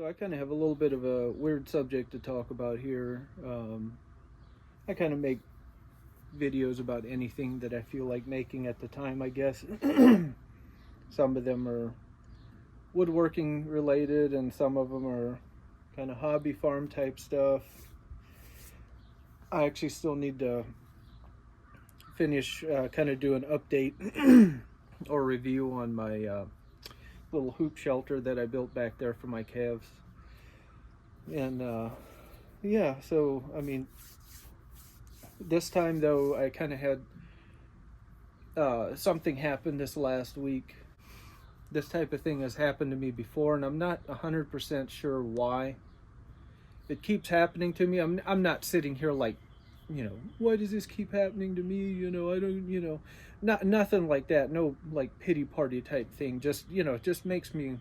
So I kind of have a little bit of a weird subject to talk about here. I kind of make videos about anything that I feel like making at the time, I guess. Some of them are woodworking related, and some of them are kind of hobby farm type stuff. I actually still need to finish kind of do an update or review on my little hoop shelter that I built back there for my calves. And yeah, so I mean, this time though, I kind of had something happen this last week. This type of thing has happened to me before, and I'm not 100% sure why. It keeps happening to me. I'm not sitting here like, why does this keep happening to me? I don't, not nothing like that. No like pity party type thing. Just it just makes me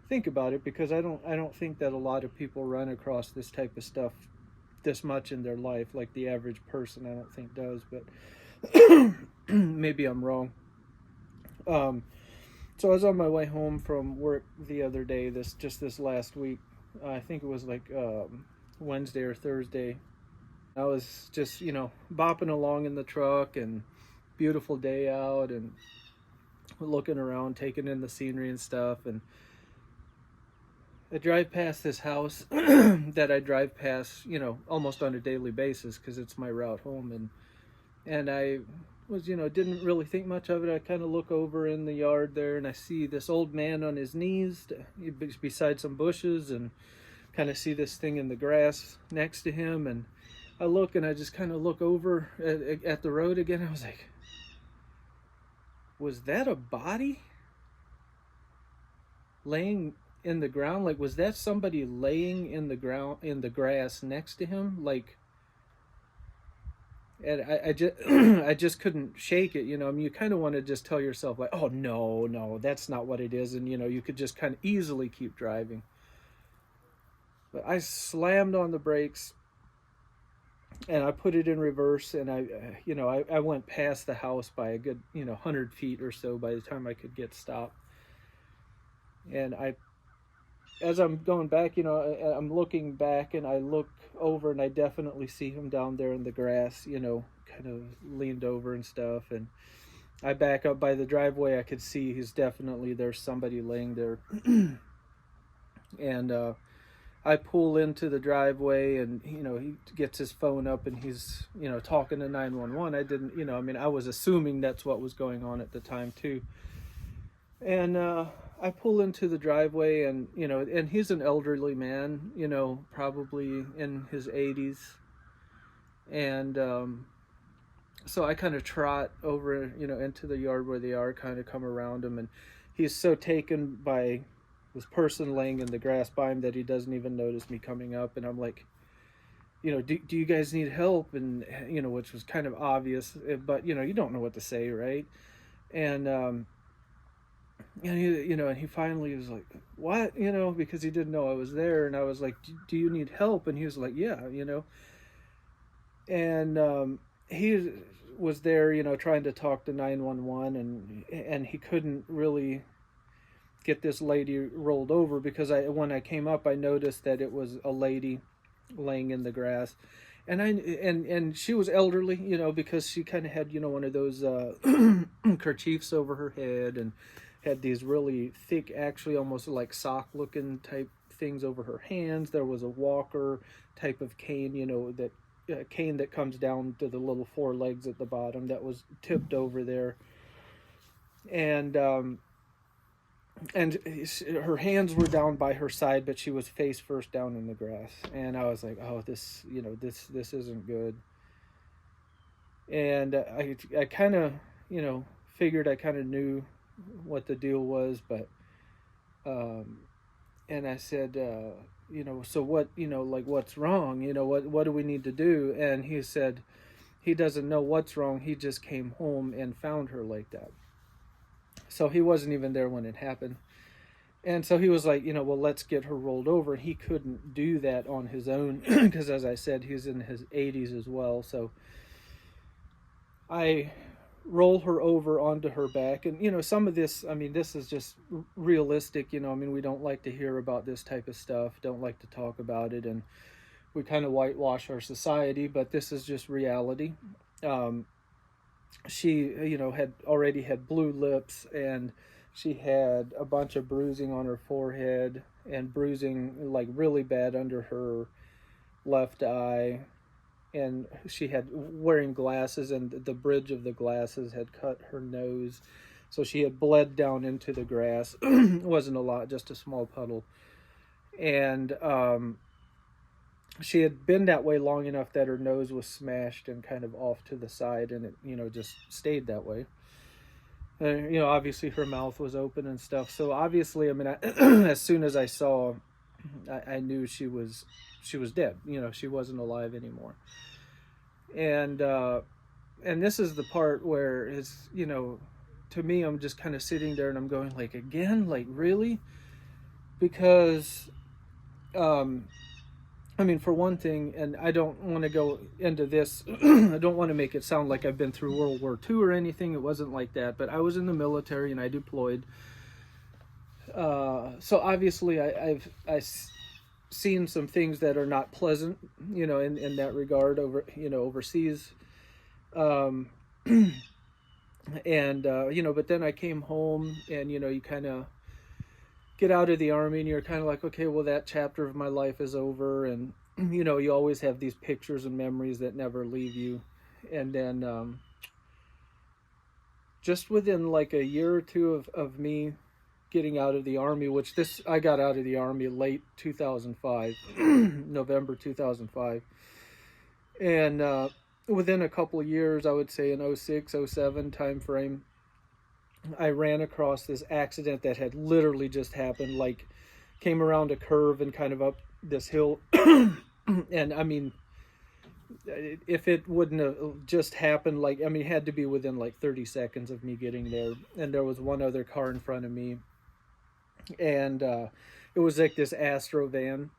think about it, because I don't think that a lot of people run across this type of stuff this much in their life, like the average person I don't think does, but maybe I'm wrong. So I was on my way home from work the other day, this last week. I think it was like Wednesday or Thursday. I was just, bopping along in the truck, and beautiful day out, and looking around, taking in the scenery and stuff. And I drive past this house that I drive past, almost on a daily basis, because it's my route home. And I was, didn't really think much of it. I kind of look over in the yard there, and I see this old man on his knees beside some bushes, and kind of see this thing in the grass next to him. And I look, and I just kind of look over at the road again. I was like, was that a body laying in the ground? Like, was that somebody laying in the ground, in the grass next to him? Like, and I just I just couldn't shake it. I mean, you kind of want to just tell yourself like, oh no, that's not what it is, and you could just kind of easily keep driving. But I slammed on the brakes, and I put it in reverse, and I went past the house by a good 100 feet or so by the time I could get stopped. And as I'm going back, I'm looking back, and I look over, and I definitely see him down there in the grass, kind of leaned over and stuff. And I back up by the driveway. I could see there's somebody laying there. And I pull into the driveway, and he gets his phone up, and he's talking to 911. I didn't, I was assuming that's what was going on at the time too. And I pull into the driveway, and and he's an elderly man, probably in his 80s. And so I kind of trot over, into the yard where they are, kind of come around him, and he's so taken by this person laying in the grass by him that he doesn't even notice me coming up. And I'm like, do you guys need help? And which was kind of obvious, but you don't know what to say, right? And and he finally was like, what? Because he didn't know I was there. And I was like, do you need help? And he was like, yeah. And he was there, trying to talk to 911, and he couldn't really get this lady rolled over, because when I came up, I noticed that it was a lady laying in the grass. And she was elderly, because she kind of had, one of those kerchiefs over her head, and had these really thick, actually almost like sock looking type things over her hands. There was a walker type of cane, that cane that comes down to the little four legs at the bottom, that was tipped over there. And her hands were down by her side, but she was face first down in the grass. And I was like, oh, this isn't good. And I kind of, figured I kind of knew what the deal was, but and I said, so what, like, what's wrong? What do we need to do? And he said he doesn't know what's wrong. He just came home and found her like that. So he wasn't even there when it happened. And so he was like, well, let's get her rolled over. He couldn't do that on his own, because as I said, he's in his 80s as well. So I roll her over onto her back. And, some of this, I mean, this is just realistic, I mean, we don't like to hear about this type of stuff, don't like to talk about it, and we kind of whitewash our society, but this is just reality. Um, she, had already had blue lips, and she had a bunch of bruising on her forehead and bruising like really bad under her left eye, and she had wearing glasses, and the bridge of the glasses had cut her nose, so she had bled down into the grass. It wasn't a lot, just a small puddle. And she had been that way long enough that her nose was smashed and kind of off to the side, and it just stayed that way. And obviously her mouth was open and stuff, so obviously, I mean, as soon as I saw, I knew she was dead. She wasn't alive anymore. And this is the part where it's, to me, I'm just kind of sitting there and I'm going, like, again, like, really? Because I mean, for one thing, and I don't want to go into this, I don't want to make it sound like I've been through World War II or anything. It wasn't like that, but I was in the military and I deployed. So obviously I've seen some things that are not pleasant, in that regard overseas. And, but then I came home, and, you kind of get out of the army and you're kind of like, okay, well, that chapter of my life is over. And, you always have these pictures and memories that never leave you. And then just within like a year or two of me getting out of the army, I got out of the army late 2005, November 2005. And within a couple of years, I would say in 06, 07 time frame, I ran across this accident that had literally just happened, like came around a curve and kind of up this hill. And I mean, if it wouldn't have just happened, like, I mean, it had to be within like 30 seconds of me getting there. And there was one other car in front of me. And it was like this Astro van.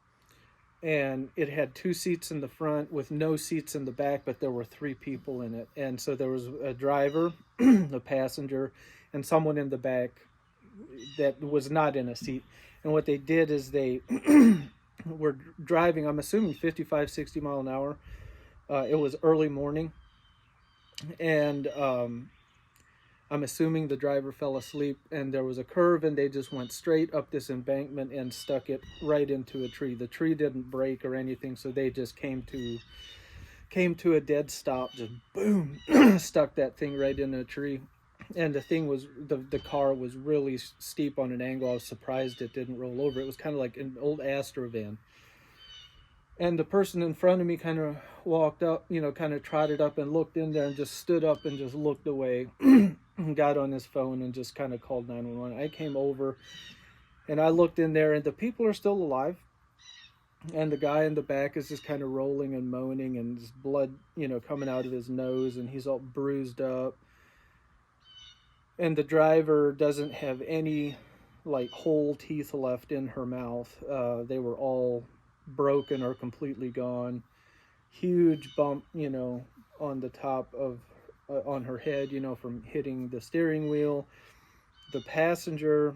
And it had 2 seats in the front with no seats in the back, but there were 3 people in it. And so there was a driver, a passenger, and someone in the back that was not in a seat. And what they did is they were driving, I'm assuming 55, 60 mile an hour. It was early morning. And I'm assuming the driver fell asleep, and there was a curve, and they just went straight up this embankment and stuck it right into a tree. The tree didn't break or anything, so they just came to a dead stop, just boom, stuck that thing right in a tree. And the thing was, the car was really steep on an angle. I was surprised it didn't roll over. It was kind of like an old Astro van. And the person in front of me kind of walked up, kind of trotted up and looked in there and just stood up and just looked away. Got on his phone and just kind of called 911. I came over and I looked in there, and the people are still alive. And the guy in the back is just kind of rolling and moaning, and his blood, coming out of his nose, and he's all bruised up. And the driver doesn't have any like whole teeth left in her mouth. They were all broken or completely gone. Huge bump, on the top of on her head, from hitting the steering wheel. The passenger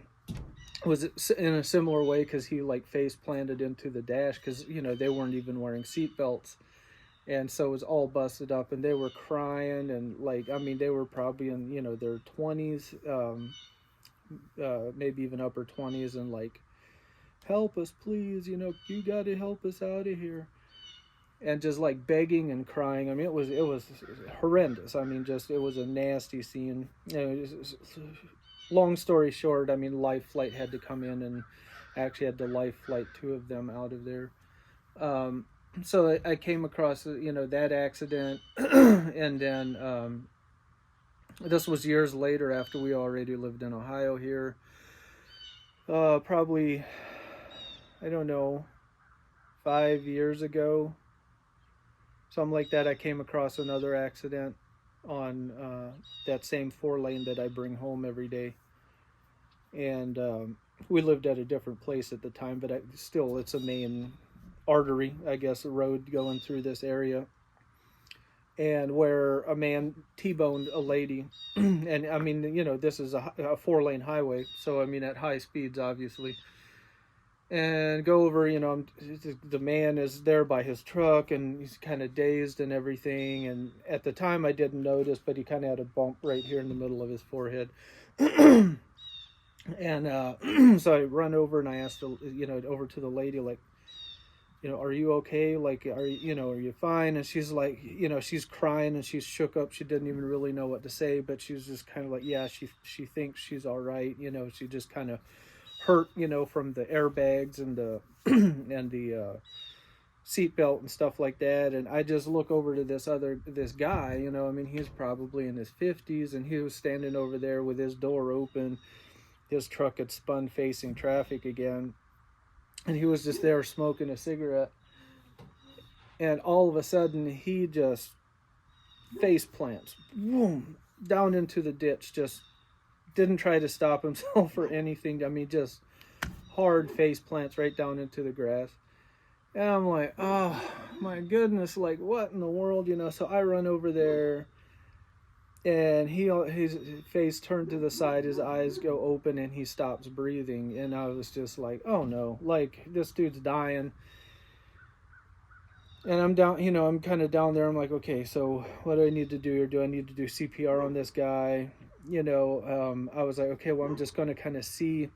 was in a similar way, because he like face planted into the dash, because they weren't even wearing seat belts, and so it was all busted up, and they were crying, and like, I mean, they were probably in their 20s, maybe even upper 20s, and like, help us please, you gotta help us out of here. And just like begging and crying. I mean, it was horrendous. I mean, it was a nasty scene. Long story short, I mean, Life Flight had to come in and actually had to life flight 2 of them out of there. So I came across, that accident, and then this was years later, after we already lived in Ohio here. Probably, I don't know, 5 years ago. Something like that, I came across another accident on that same 4-lane that I bring home every day. And we lived at a different place at the time, but still, it's a main artery, I guess, a road going through this area. and where a man T-boned a lady. And I mean, this is a 4-lane highway, so I mean at high speeds, obviously. And go over, the man is there by his truck, and he's kind of dazed and everything. And at the time, I didn't notice, but he kind of had a bump right here in the middle of his forehead. And so I run over and I asked, over to the lady, like, are you okay? Like, are you fine? And she's like, she's crying and she's shook up. She didn't even really know what to say, but she was just kind of like, yeah, she thinks she's all right. She just kind of hurt, from the airbags and the and the seatbelt and stuff like that. And I just look over to this guy. I mean, he's probably in his 50s, and he was standing over there with his door open. His truck had spun facing traffic again, and he was just there smoking a cigarette. And all of a sudden, he just face plants, boom, down into the ditch. Just didn't try to stop himself or anything. I mean, just hard face plants right down into the grass. And I'm like, oh my goodness, like what in the world, So I run over there, and his face turned to the side, his eyes go open, and he stops breathing. And I was just like, oh no, like this dude's dying. And I'm down, I'm kind of down there. I'm like, okay, so what do I need to do? Or do I need to do CPR on this guy? I was like, okay, well, I'm just going to kind of see,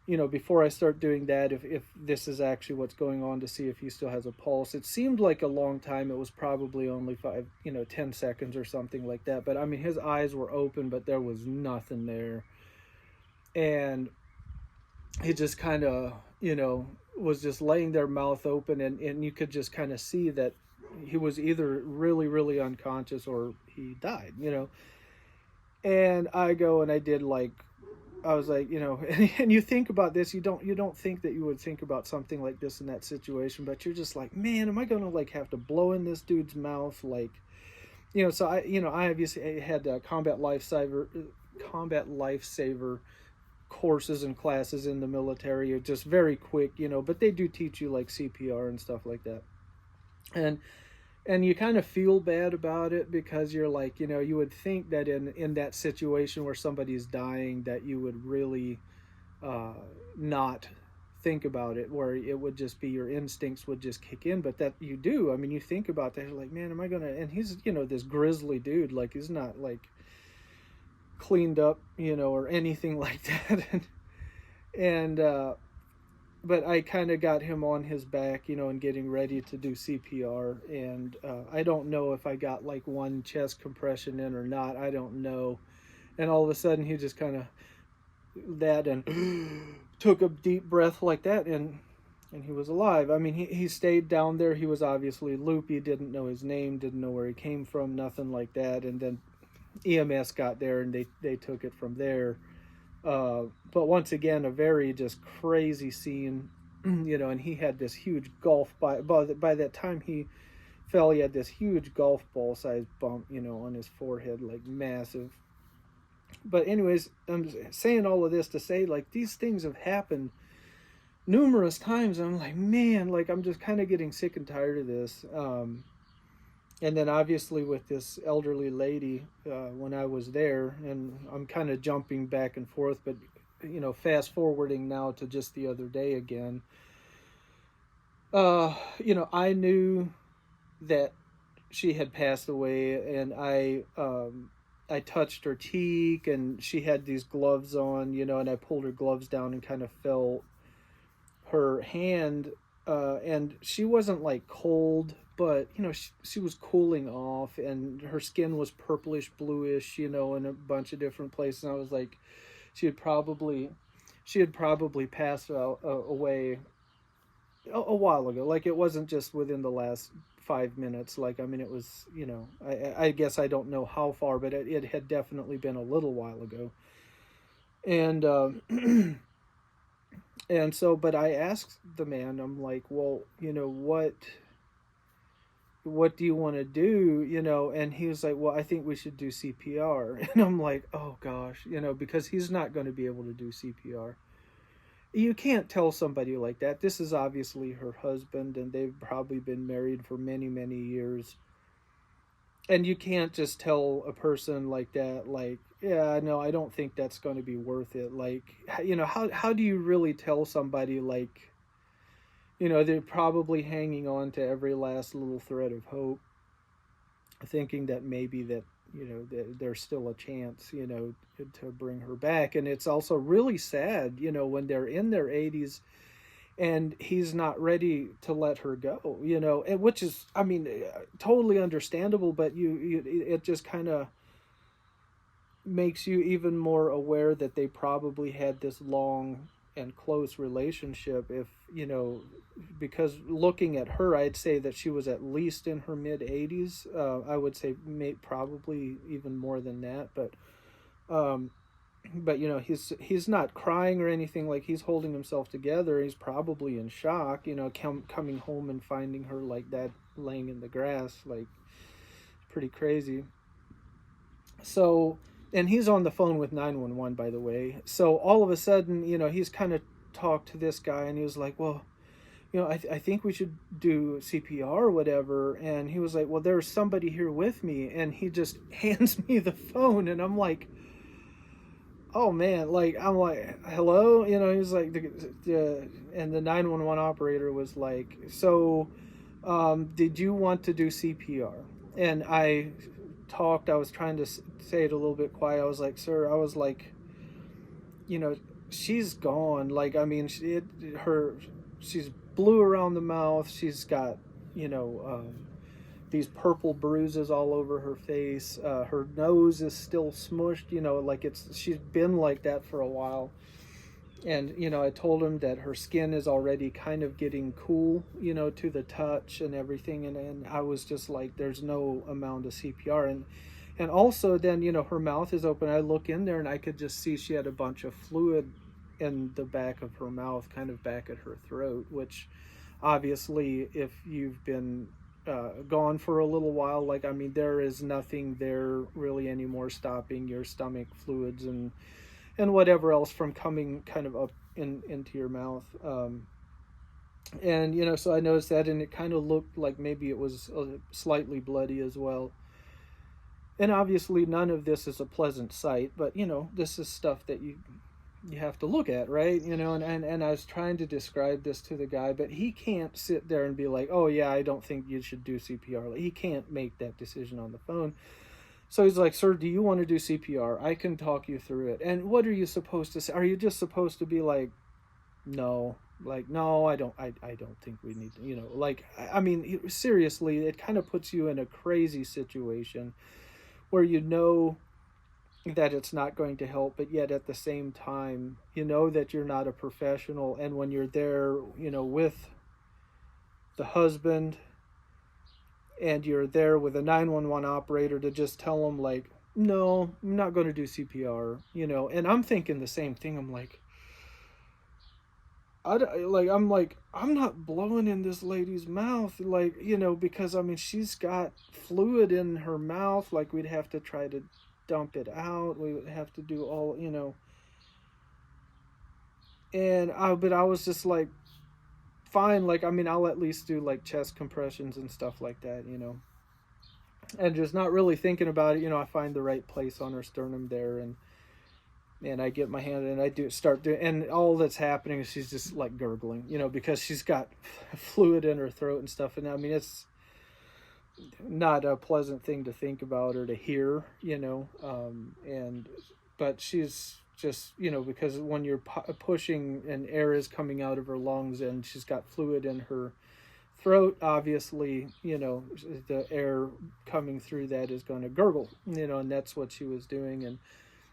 before I start doing that, if this is actually what's going on, to see if he still has a pulse. It seemed like a long time. It was probably only 10 seconds or something like that. But I mean, his eyes were open, but there was nothing there. And he just kind of, was just laying there, mouth open, and you could just kind of see that he was either really, really unconscious or he died, And I go and I did I was like, and you think about this, you don't think that you would think about something like this in that situation, but you're just like, man, am I gonna have to blow in this dude's mouth, so I obviously had combat lifesaver courses and classes in the military, just very quick, but they do teach you like CPR and stuff like that. And you kind of feel bad about it, because you're like, you would think that in that situation where somebody's dying, that you would really not think about it, where it would just be your instincts would just kick in. But that you do. I mean, you think about that, you're like, man, am I gonna? And he's this grizzly dude, like he's not like cleaned up, or anything like that. and but I kind of got him on his back, and getting ready to do CPR. And I don't know if I got like one chest compression in or not. I don't know. And all of a sudden he just kind of that and took a deep breath like that, and he was alive. I mean, he stayed down there. He was obviously loopy, didn't know his name, didn't know where he came from, nothing like that. And then EMS got there, and they took it from there. But once again, a very just crazy scene, and he had this huge by that time he fell, he had this huge golf ball sized bump, on his forehead, like massive. But anyways, I'm saying all of this to say, like, these things have happened numerous times. I'm like, man, like, I'm just kind of getting sick and tired of this. And then obviously with this elderly lady, when I was there, and I'm kind of jumping back and forth, but fast forwarding now to just the other day again. I knew that she had passed away, and I touched her cheek, and she had these gloves on, and I pulled her gloves down and kind of felt her hand, and she wasn't like cold, but she was cooling off, and her skin was purplish bluish, in a bunch of different places. And I was like, she had probably passed away a while ago. Like, it wasn't just within the last 5 minutes. Like, I mean, it was, I guess I don't know how far, but it had definitely been a little while ago. And and so, but I asked the man, I'm like, well, what do you want to do? And he was like, well, I think we should do CPR. And I'm like, oh gosh, because he's not going to be able to do CPR. You can't tell somebody like that. This is obviously her husband, and they've probably been married for many, many years. and you can't just tell a person like that, like, yeah, no, I don't think that's going to be worth it. Like, how do you really tell somebody, like, they're probably hanging on to every last little thread of hope, thinking that maybe that, that there's still a chance, to bring her back. And it's also really sad, when they're in their 80s and he's not ready to let her go, and which is, I mean, totally understandable, but it just kind of makes you even more aware that they probably had this long and close relationship. If because looking at her, I'd say that she was at least in her mid 80s. I would say probably even more than that, um, but he's not crying or anything. Like, he's holding himself together. He's probably in shock, coming home and finding her like that, laying in the grass, like, pretty crazy. So, and he's on the phone with 911, by the way. So all of a sudden, he's kind of talked to this guy, and he was like, well, I think we should do CPR or whatever. And he was like, well, there's somebody here with me. And he just hands me the phone, and I'm like, oh man, like, I'm like, hello, he was like, and the 911 operator was like, so, did you want to do CPR? And I was trying to say it a little bit quiet. I was like, sir, I was like, she's gone. Like, I mean, she's blue around the mouth. She's got, these purple bruises all over her face. Her nose is still smushed, like she's been like that for a while. And, I told him that her skin is already kind of getting cool, to the touch and everything. And I was just like, there's no amount of CPR. And also then, her mouth is open. I look in there and I could just see she had a bunch of fluid in the back of her mouth, kind of back at her throat, which obviously, if you've been gone for a little while, like, I mean, there is nothing there really anymore stopping your stomach fluids and whatever else from coming kind of up into your mouth. And so I noticed that, and it kind of looked like maybe it was slightly bloody as well. And obviously none of this is a pleasant sight, but this is stuff that you have to look at, right? And I was trying to describe this to the guy, but he can't sit there and be like, oh yeah, I don't think you should do CPR. Like, he can't make that decision on the phone. So he's like, sir, do you want to do CPR? I can talk you through it. And what are you supposed to say? Are you just supposed to be like, no, like, no, I don't think we need to, like, I mean, seriously, it kind of puts you in a crazy situation where that it's not going to help, but yet at the same time, that you're not a professional. And when you're there, with the husband, and you're there with a 911 operator, to just tell them, like, no, I'm not going to do CPR, and I'm thinking the same thing. I'm like, I'm not blowing in this lady's mouth, like, because, I mean, she's got fluid in her mouth. Like, we'd have to try to dump it out. We would have to do all, but I was just like, fine. Like, I mean, I'll at least do like chest compressions and stuff like that, and just not really thinking about it. I find the right place on her sternum there, and I get my hand and I start doing, and all that's happening is she's just like gurgling, because she's got fluid in her throat and stuff. And I mean, it's not a pleasant thing to think about or to hear, and but she's just, because when you're pushing and air is coming out of her lungs and she's got fluid in her throat, obviously, the air coming through that is going to gurgle, and that's what she was doing. And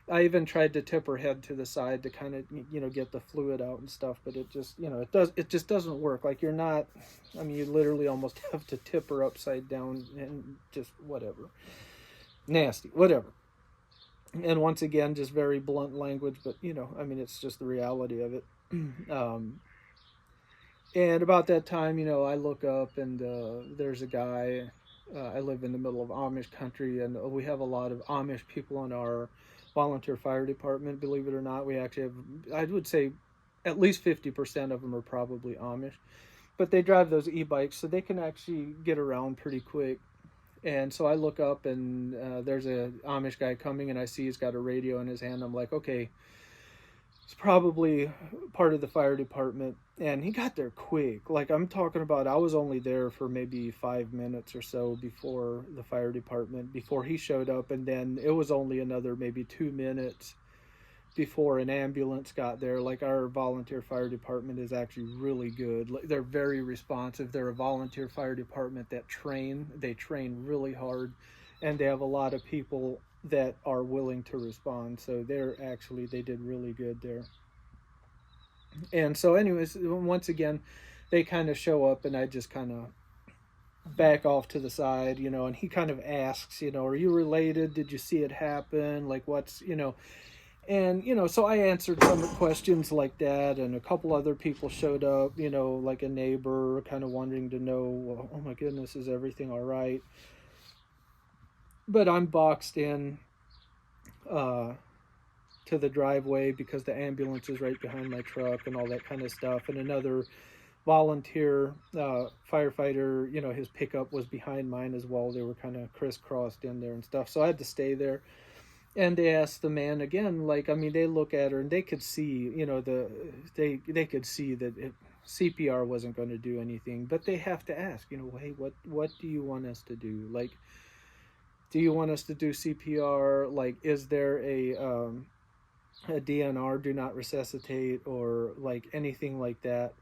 I even tried to tip her head to the side to kind of, get the fluid out and stuff, but it just, it just doesn't work. Like, you're not, I mean, you literally almost have to tip her upside down and just whatever. Nasty, whatever. And once again, just very blunt language, but, I mean, it's just the reality of it. And about that time, I look up and there's a guy. I live in the middle of Amish country, and we have a lot of Amish people in our volunteer fire department. Believe it or not, we actually have, I would say, at least 50% of them are probably Amish. But they drive those e-bikes, so they can actually get around pretty quick. And so I look up, and there's a Amish guy coming, and I see he's got a radio in his hand. I'm like, okay, it's probably part of the fire department. And he got there quick. Like, I'm talking about, I was only there for maybe 5 minutes or so before the fire department, before he showed up. And then it was only another maybe 2 minutes before an ambulance got there. Like, our volunteer fire department is actually really good. Like, they're very responsive. They're a volunteer fire department that they train really hard, and they have a lot of people that are willing to respond. So they did really good there. And so anyways, once again, they kind of show up, and I just kind of back off to the side, and he kind of asks, are you related? Did you see it happen? Like, and so I answered some questions like that, and a couple other people showed up, like a neighbor kind of wanting to know, well, oh my goodness, is everything all right? But I'm boxed in to the driveway because the ambulance is right behind my truck and all that kind of stuff. And another volunteer firefighter, his pickup was behind mine as well. They were kind of crisscrossed in there and stuff. So I had to stay there. And they asked the man again, like, I mean, they look at her and they could see, they could see that CPR wasn't going to do anything, but they have to ask, hey, what do you want us to do? Like, do you want us to do CPR? Like, is there a DNR, do not resuscitate, or like anything like that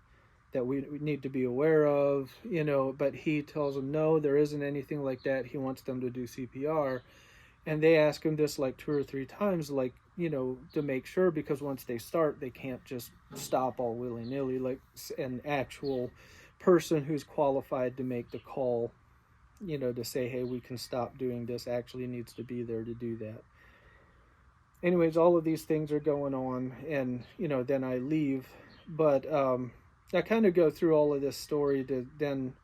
we need to be aware of, but he tells them, no, there isn't anything like that. He wants them to do CPR. And they ask him this like 2 or 3 times, like, to make sure, because once they start, they can't just stop all willy-nilly. Like, an actual person who's qualified to make the call, to say, hey, we can stop doing this, actually needs to be there to do that. Anyways, all of these things are going on, and, then I leave. But I kind of go through all of this story to then,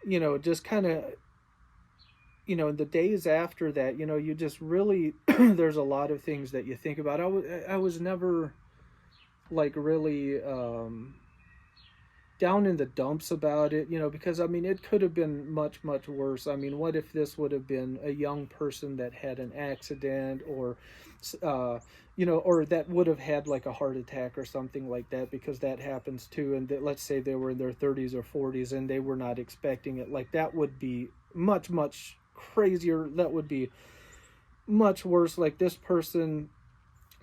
just kind of, in the days after that, you just really, there's a lot of things that you think about. I was never like really down in the dumps about it, because I mean, it could have been much, much worse. I mean, what if this would have been a young person that had an accident, or, or that would have had like a heart attack or something like that, because that happens too. And let's say they were in their 30s or 40s and they were not expecting it. Like, that would be much, much crazier. That would be much worse. Like, this person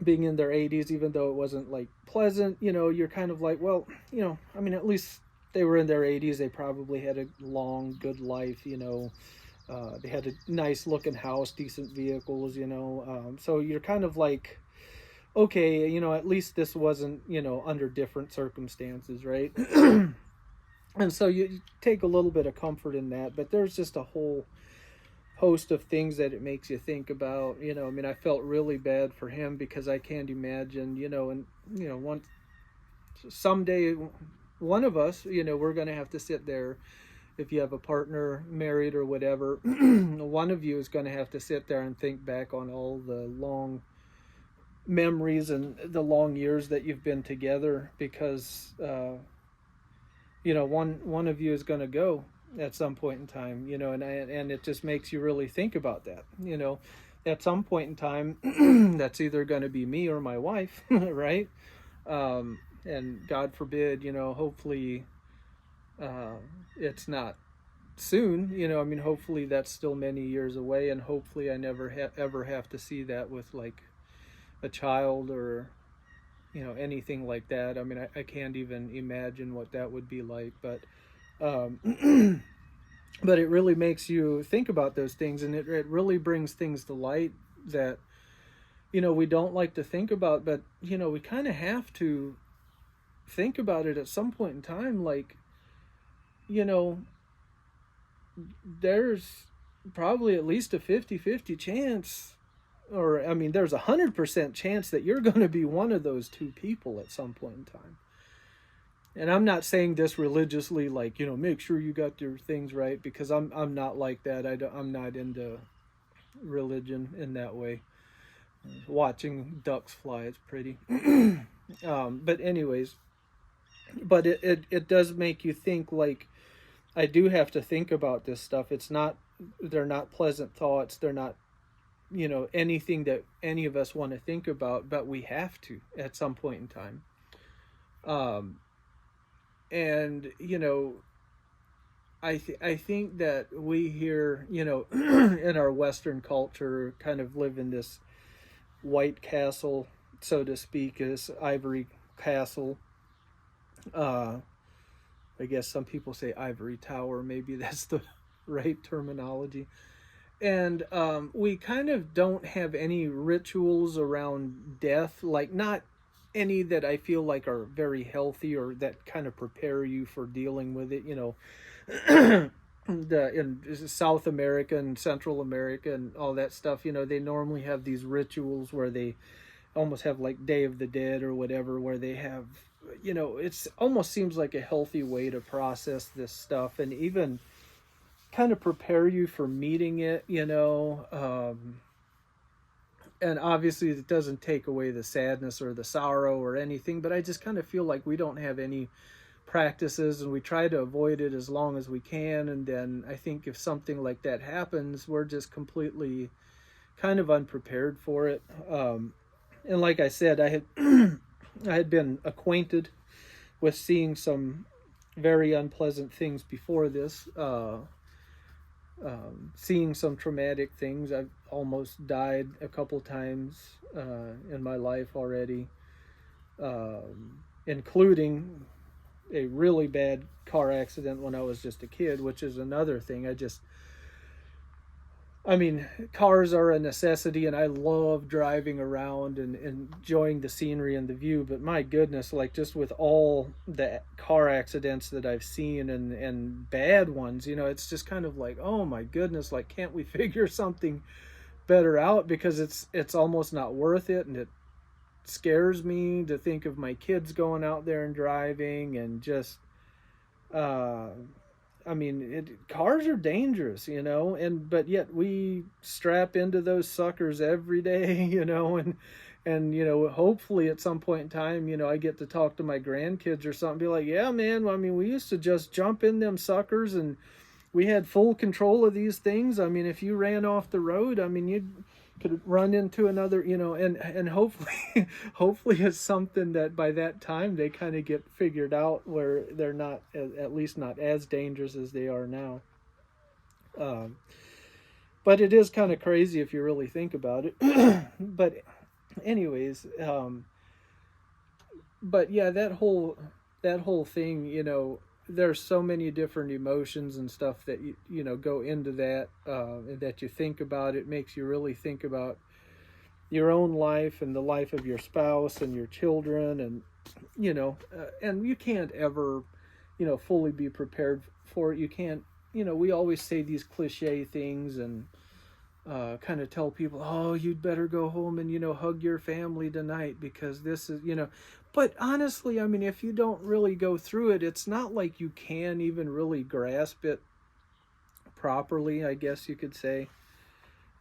being in their 80s, even though it wasn't like pleasant, you're kind of like, well, I mean, at least they were in their 80s. They probably had a long, good life, they had a nice looking house, decent vehicles, so you're kind of like, okay, at least this wasn't, under different circumstances, right? And so you take a little bit of comfort in that, but there's just a whole host of things that it makes you think about. I mean, I felt really bad for him, because I can't imagine, and someday one of us, we're going to have to sit there. If you have a partner, married or whatever, one of you is going to have to sit there and think back on all the long memories and the long years that you've been together, because one of you is going to go at some point in time, and it just makes you really think about that. At some point in time, that's either going to be me or my wife, right? And God forbid, hopefully it's not soon, I mean, hopefully that's still many years away, and hopefully I never ever have to see that with like a child or anything like that. I mean, I can't even imagine what that would be like, but but it really makes you think about those things, and it really brings things to light that we don't like to think about, but we kind of have to think about it at some point in time. Like, there's probably at least a 50-50 chance, or I mean, there's 100% chance that you're going to be one of those two people at some point in time. And I'm not saying this religiously, like, make sure you got your things right, because I'm not like that. I'm not into religion in that way. Watching ducks fly is pretty. But anyways, but it does make you think, like, I do have to think about this stuff. They're not pleasant thoughts. They're not, anything that any of us want to think about, but we have to at some point in time. Um, and, I think that we here, in our Western culture, kind of live in this White Castle, so to speak, this ivory castle. Uh, I guess some people say ivory tower. Maybe that's the right terminology. And we kind of don't have any rituals around death, like not any that I feel like are very healthy or that kind of prepare you for dealing with it. In South America and Central America and all that stuff, they normally have these rituals where they almost have like Day of the Dead or whatever, where they have, it's almost seems like a healthy way to process this stuff and even kind of prepare you for meeting it, and obviously it doesn't take away the sadness or the sorrow or anything, but I just kind of feel like we don't have any practices and we try to avoid it as long as we can. And then I think if something like that happens, we're just completely kind of unprepared for it. And like I said, I had I had been acquainted with seeing some very unpleasant things before this, seeing some traumatic things. I've almost died a couple times in my life already, including a really bad car accident when I was just a kid, which is another thing. I mean, cars are a necessity, and I love driving around and enjoying the scenery and the view. But my goodness, like just with all the car accidents that I've seen and bad ones, it's just kind of like, oh my goodness, like can't we figure something better out? Because it's almost not worth it, and it scares me to think of my kids going out there and driving and just. I mean, cars are dangerous, but yet we strap into those suckers every day, and hopefully at some point in time, I get to talk to my grandkids or something, be like, yeah, man, I mean, we used to just jump in them suckers and we had full control of these things. I mean, if you ran off the road, I mean, you could run into another, and hopefully, hopefully it's something that by that time they kind of get figured out where they're not, at least not as dangerous as they are now. Um, but it is kind of crazy if you really think about it. But anyways, but yeah, that whole thing, there's so many different emotions and stuff that go into that, and that you think about. It makes you really think about your own life and the life of your spouse and your children, and and you can't ever fully be prepared for it. You can't, we always say these cliche things and kind of tell people, oh, you'd better go home and hug your family tonight because this is, but honestly, I mean, if you don't really go through it, it's not like you can even really grasp it properly, I guess you could say.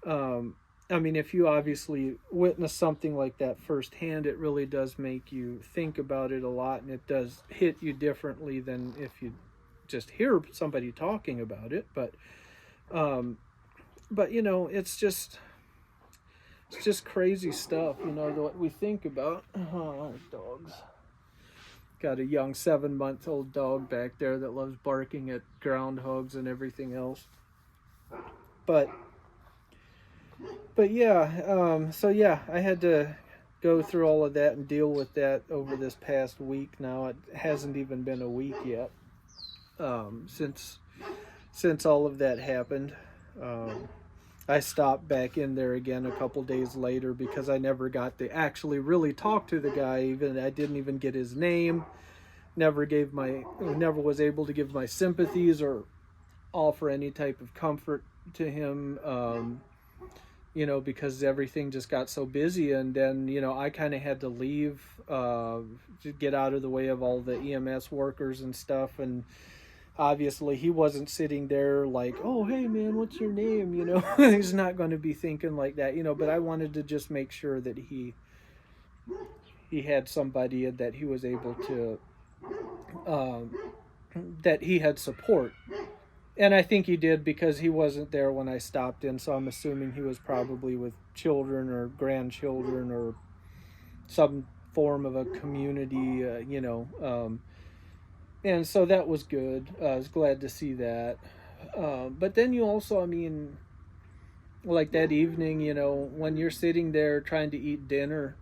I mean, if you obviously witness something like that firsthand, it really does make you think about it a lot, and it does hit you differently than if you just hear somebody talking about it. But it's just crazy stuff, what we think about. Oh, dogs. Got a young 7-month-old dog back there that loves barking at groundhogs and everything else. But yeah, so yeah, I had to go through all of that and deal with that over this past week. Now it hasn't even been a week yet, since all of that happened. I stopped back in there again a couple days later because I never got to actually really talk to the guy. Even I didn't even get his name. Never was able to give my sympathies or offer any type of comfort to him. Because everything just got so busy, and then I kind of had to leave to get out of the way of all the EMS workers and stuff, and obviously he wasn't sitting there like, oh hey man, what's your name, he's not going to be thinking like that, but I wanted to just make sure that he had somebody that he was able to that he had support And I think he did because he wasn't there when I stopped in, so I'm assuming he was probably with children or grandchildren or some form of a community, and so that was good. I was glad to see that. But then you also, I mean, like that evening, when you're sitting there trying to eat dinner,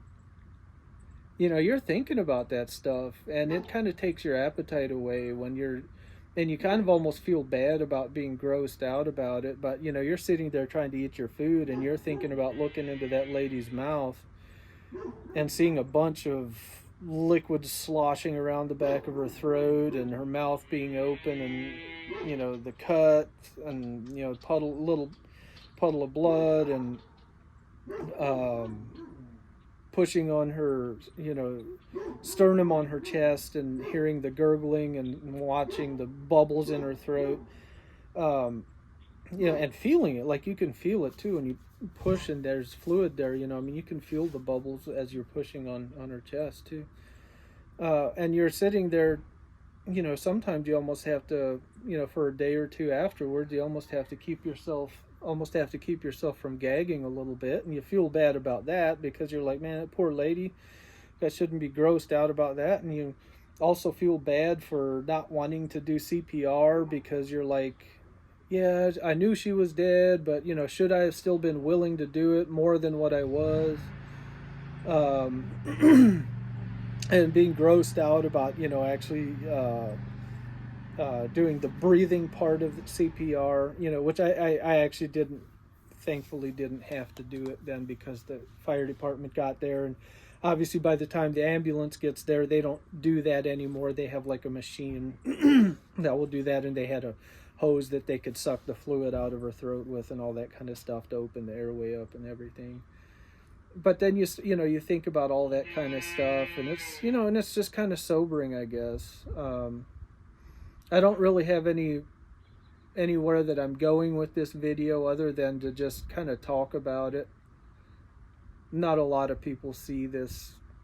you're thinking about that stuff, and it kind of takes your appetite away when you're, and you kind of almost feel bad about being grossed out about it. But you're sitting there trying to eat your food, and you're thinking about looking into that lady's mouth and seeing a bunch of liquid sloshing around the back of her throat and her mouth being open, and the cut, and little puddle of blood, and um, pushing on her, sternum on her chest, and hearing the gurgling and watching the bubbles in her throat, and feeling it. Like, you can feel it too when you push and there's fluid there. I mean, you can feel the bubbles as you're pushing on her chest too. And you're sitting there, sometimes you almost have to, for a day or two afterwards, you almost have to keep yourself from gagging a little bit, and you feel bad about that because you're like, man, that poor lady, that shouldn't be grossed out about that. And you also feel bad for not wanting to do CPR because you're like, yeah, I knew she was dead, but should I have still been willing to do it more than what I was? And being grossed out about actually doing the breathing part of the CPR, which I actually thankfully didn't have to do it then, because the fire department got there, and obviously by the time the ambulance gets there, they don't do that anymore. They have like a machine that will do that, and they had a hose that they could suck the fluid out of her throat with and all that kind of stuff to open the airway up and everything. But then you think about all that kind of stuff, and it's just kind of sobering, I guess. I don't really have anywhere that I'm going with this video other than to just kind of talk about it. Not a lot of people see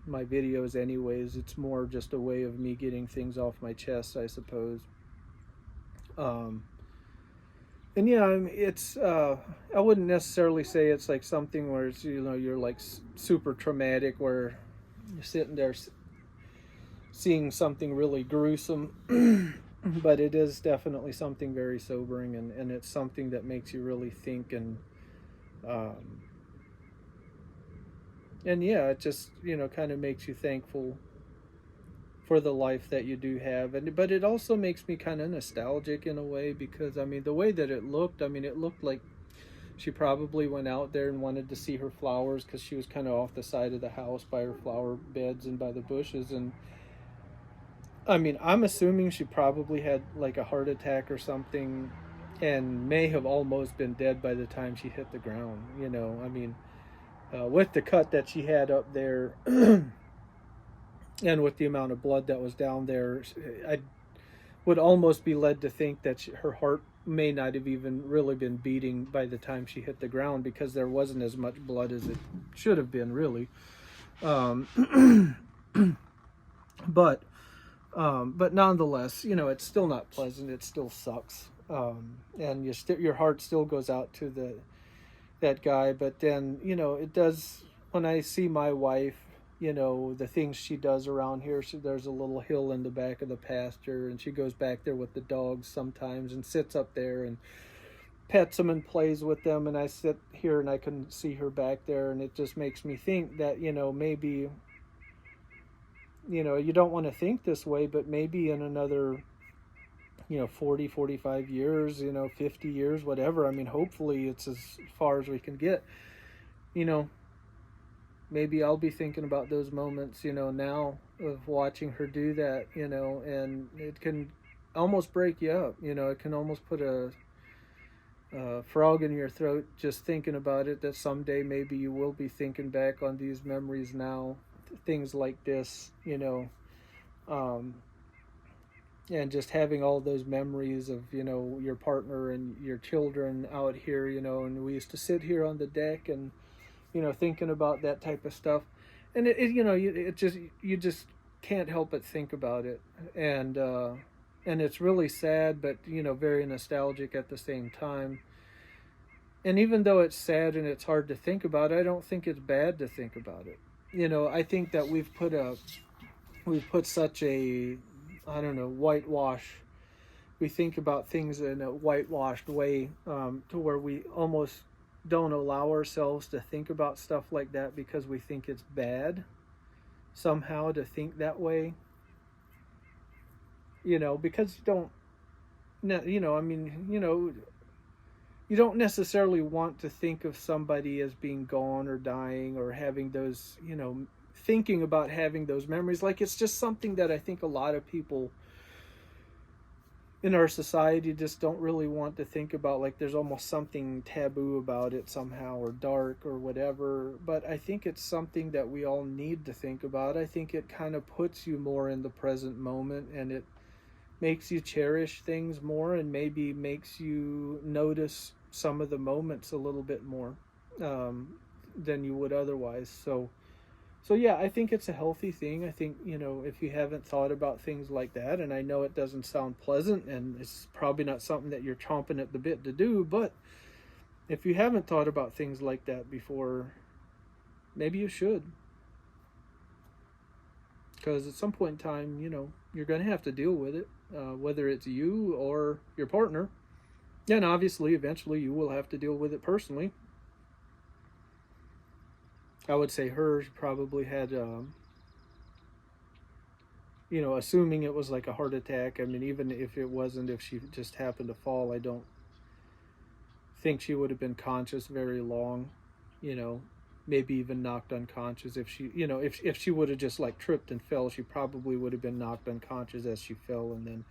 my videos anyways. It's more just a way of me getting things off my chest, I suppose. And yeah, I mean, it's I wouldn't necessarily say it's like something where it's, you're like super traumatic, where you're sitting there seeing something really gruesome. But it is definitely something very sobering, and it's something that makes you really think, um, and yeah, it just kind of makes you thankful for the life that you do have. But it also makes me kind of nostalgic in a way, because I mean, the way that it looked, I mean, it looked like she probably went out there and wanted to see her flowers, because she was kind of off the side of the house by her flower beds and by the bushes. And I mean, I'm assuming she probably had like a heart attack or something, and may have almost been dead by the time she hit the ground. I mean, with the cut that she had up there, and with the amount of blood that was down there, I would almost be led to think that her heart may not have even really been beating by the time she hit the ground, because there wasn't as much blood as it should have been, really. Um, but but nonetheless, it's still not pleasant. It still sucks, and your heart still goes out to that guy. But then it does. When I see my wife, the things she does around here. There's a little hill in the back of the pasture, and she goes back there with the dogs sometimes and sits up there and pets them and plays with them. And I sit here and I can see her back there, and it just makes me think that maybe you don't want to think this way, but maybe in another 40, 45 years, 50 years, whatever, I mean, hopefully it's as far as we can get, you know maybe I'll be thinking about those moments, now, of watching her do that, and it can almost break you up. It can almost put a frog in your throat just thinking about it, that someday maybe you will be thinking back on these memories now, things like this, um, and just having all those memories of, your partner and your children out here, and we used to sit here on the deck and, thinking about that type of stuff. And it you just can't help but think about it. And and it's really sad, but very nostalgic at the same time. And even though it's sad and it's hard to think about, I don't think it's bad to think about it. I think that we've put such a, I don't know, whitewash. We think about things in a whitewashed way, to where we almost don't allow ourselves to think about stuff like that because we think it's bad somehow to think that way. Because you don't, I mean, you don't necessarily want to think of somebody as being gone or dying or having those, thinking about having those memories. Like, it's just something that I think a lot of people in our society just don't really want to think about. Like, there's almost something taboo about it somehow, or dark or whatever. But I think it's something that we all need to think about. I think it kind of puts you more in the present moment, and it makes you cherish things more, and maybe makes you notice some of the moments a little bit more, than you would otherwise. So yeah, I think it's a healthy thing. I think, if you haven't thought about things like that, and I know it doesn't sound pleasant, and it's probably not something that you're chomping at the bit to do, but if you haven't thought about things like that before, maybe you should. Because at some point in time, you're going to have to deal with it, whether it's you or your partner. And obviously, eventually, you will have to deal with it personally. I would say hers probably had, assuming it was like a heart attack. I mean, even if it wasn't, if she just happened to fall, I don't think she would have been conscious very long. Maybe even knocked unconscious. If she, if she would have just like tripped and fell, she probably would have been knocked unconscious as she fell. And then,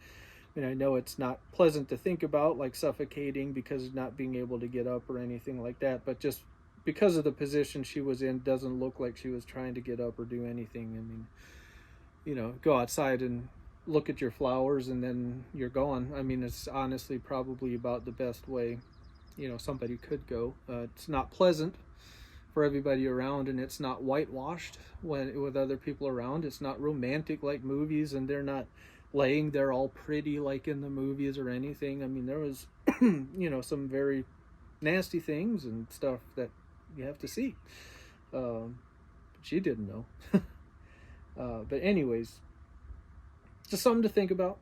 I know it's not pleasant to think about, like suffocating because of not being able to get up or anything like that, but just because of the position she was in, doesn't look like she was trying to get up or do anything. I mean, go outside and look at your flowers and then you're gone. I mean, it's honestly probably about the best way, somebody could go. It's not pleasant for everybody around, and it's not whitewashed with other people around. It's not romantic like movies, and they're not laying there all pretty like in the movies or anything. I mean, there was, some very nasty things and stuff that you have to see. But she didn't know. But anyways, just something to think about.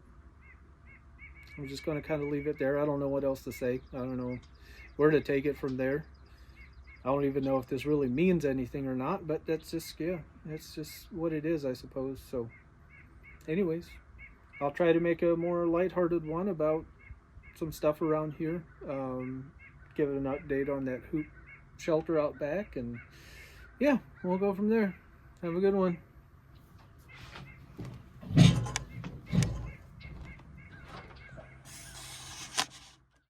I'm just going to kind of leave it there. I don't know what else to say. I don't know where to take it from there. I don't even know if this really means anything or not, but that's just what it is, I suppose. So anyways, I'll try to make a more lighthearted one about some stuff around here. Give it an update on that hoop shelter out back, and yeah, we'll go from there. Have a good one.